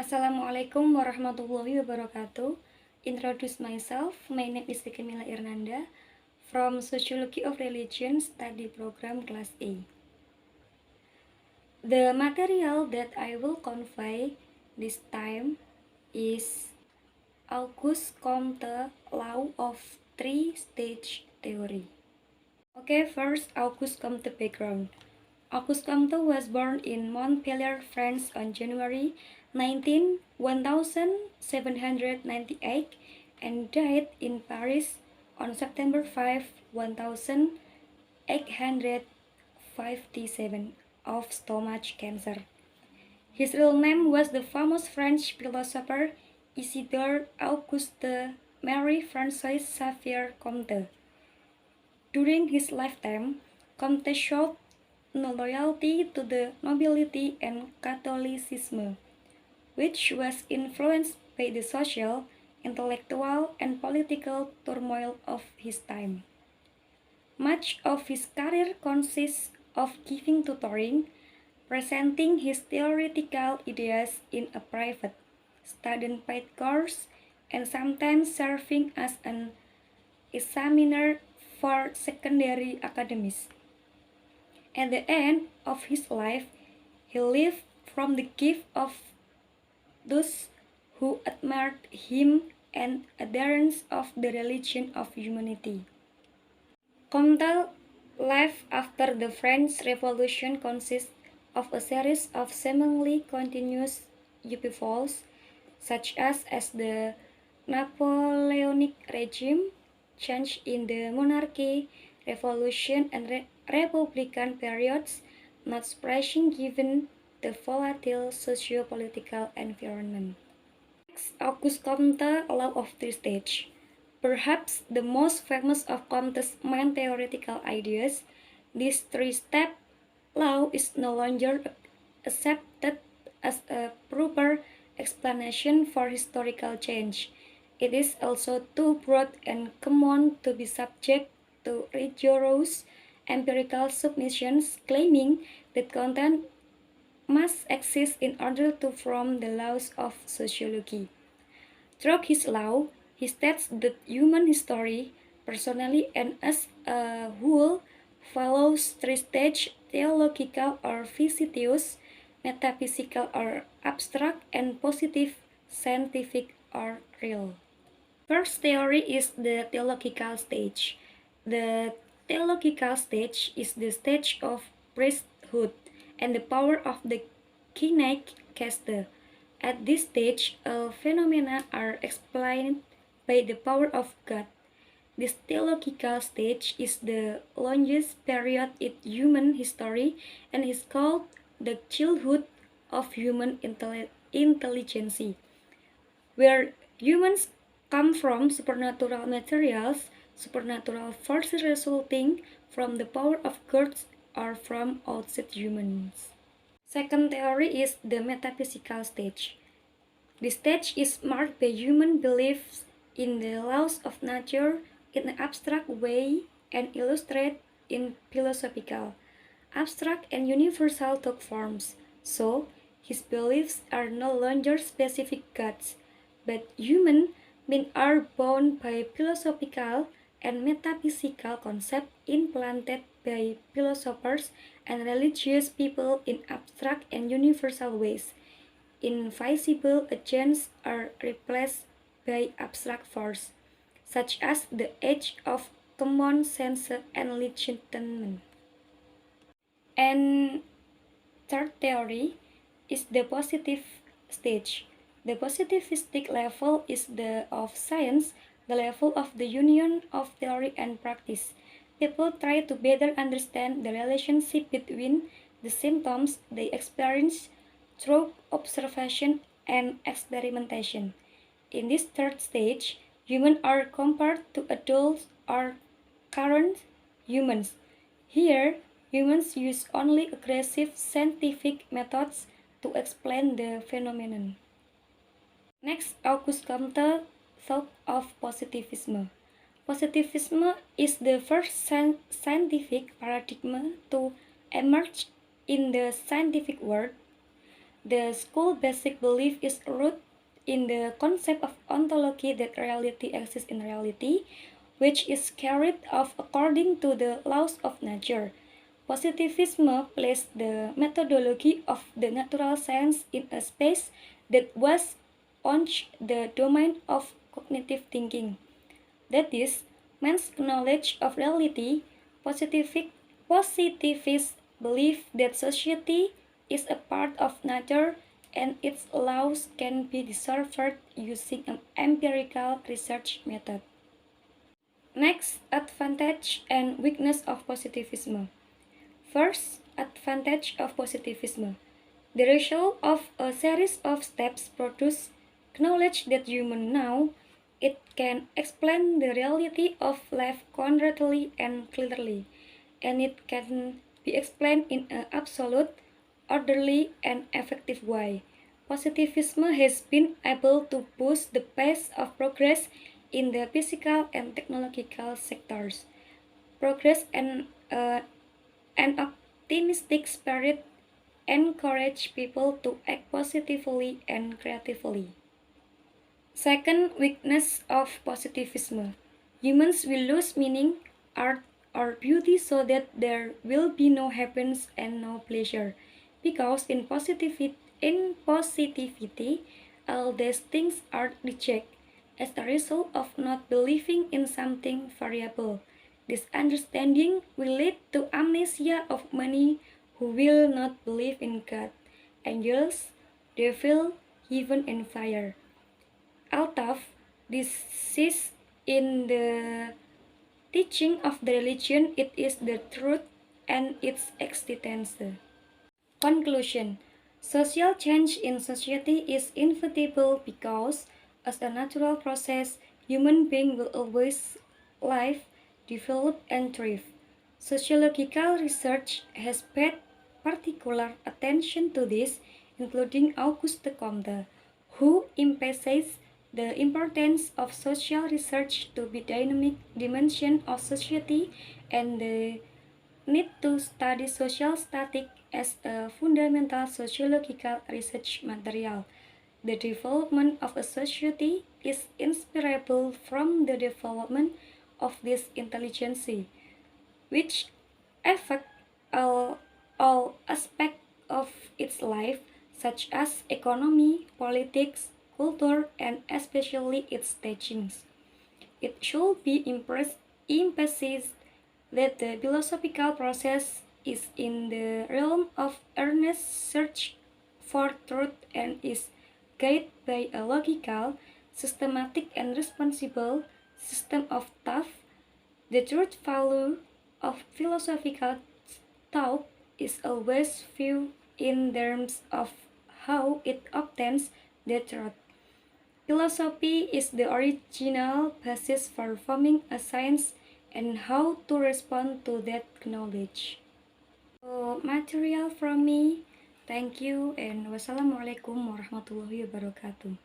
Assalamualaikum warahmatullahi wabarakatuh. Introduce myself. My name is Camilla Irnanda from Sociology of Religion Study Program Class A. The material that I will convey this time is Auguste Comte Law of Three-Stage Theory. Okay, first Auguste Comte background. Auguste Comte was born in Montpellier, France on January 19, 1798 and died in Paris on September 5, 1857 of stomach cancer. His real name was the famous French philosopher Isidore Auguste Marie François Xavier Comte. During his lifetime, Comte showed no loyalty to the nobility and Catholicism, which was influenced by the social, intellectual, and political turmoil of his time. Much of his career consists of giving tutoring, presenting his theoretical ideas in a private, student-paid course, and sometimes serving as an examiner for secondary academies. At the end of his life, he lived from the gift of those who admired him and adherents of the religion of humanity. Comte's life after the French Revolution consists of a series of seemingly continuous upheavals, such as the Napoleonic regime, change in the monarchy, revolution, and republican periods, not surprising given the volatile socio-political environment. Next, Auguste Comte Law of Three Stage. Perhaps the most famous of Comte's main theoretical ideas, this three-step law is no longer accepted as a proper explanation for historical change. It is also too broad and common to be subject to rigorous empirical submissions claiming that content must exist in order to form the laws of sociology. Through his law, he states that human history, personally and as a whole, follows three-stage theological or visitious, metaphysical or abstract, and positive scientific or real. First theory is the theological stage. The theological stage is the stage of priesthood and the power of the kynaic caste. At this stage, all phenomena are explained by the power of God. This theological stage is the longest period in human history and is called the childhood of human intelligence, where humans come from supernatural materials, supernatural forces resulting from the power of God or from outside humans. Second theory is the metaphysical stage. This stage is marked by human beliefs in the laws of nature in an abstract way and illustrated in philosophical, abstract and universal thought forms. So, his beliefs are no longer specific gods, but human beings are bound by philosophical and metaphysical concepts implanted by philosophers and religious people in abstract and universal ways. Invisible agents are replaced by abstract force, such as the age of common sense enlightenment. And third theory is the positive stage. The positivistic level is the of science, the level of the union of theory and practice. People try to better understand the relationship between the symptoms they experience through observation and experimentation. In this third stage, humans are compared to adults or current humans. Here, humans use only aggressive scientific methods to explain the phenomenon. Next, Auguste Comte thought of positivism. Positivism is the first scientific paradigm to emerge in the scientific world. The school basic belief is rooted in the concept of ontology that reality exists in reality, which is carried out according to the laws of nature. Positivism placed the methodology of the natural science in a space that was once the domain of cognitive thinking. That is, man's knowledge of reality. Positivists believe that society is a part of nature and its laws can be deciphered using an empirical research method. Next, advantage and weakness of positivism. First, advantage of positivism. The result of a series of steps produce knowledge that human know. It can explain the reality of life concretely and clearly, and it can be explained in an absolute, orderly, and effective way. Positivism has been able to push the pace of progress in the physical and technological sectors. Progress and an optimistic spirit encourage people to act positively and creatively. Second, weakness of positivism. Humans will lose meaning, art, or beauty so that there will be no happiness and no pleasure. Because in positivity, all these things are rejected as a result of not believing in something variable. This understanding will lead to amnesia of many who will not believe in God, angels, devil, heaven, and fire. Altaf, this is in the teaching of the religion, it is the truth and its existence. Conclusion. Social change in society is inevitable because, as a natural process, human beings will always live, develop, and thrive. Sociological research has paid particular attention to this, including Auguste Comte, who emphasizes the importance of social research to the dynamic dimension of society and the need to study social statistics as a fundamental sociological research material. The development of a society is inseparable from the development of this intelligence, which affect all aspects of its life, such as economy, politics, culture, and especially its teachings. It should be emphasized that the philosophical process is in the realm of earnest search for truth and is guided by a logical, systematic, and responsible system of thought. The truth value of philosophical thought is always viewed in terms of how it obtains the truth. Philosophy is the original basis for forming a science and how to respond to that knowledge. So, material from me. Thank you and wassalamualaikum warahmatullahi wabarakatuh.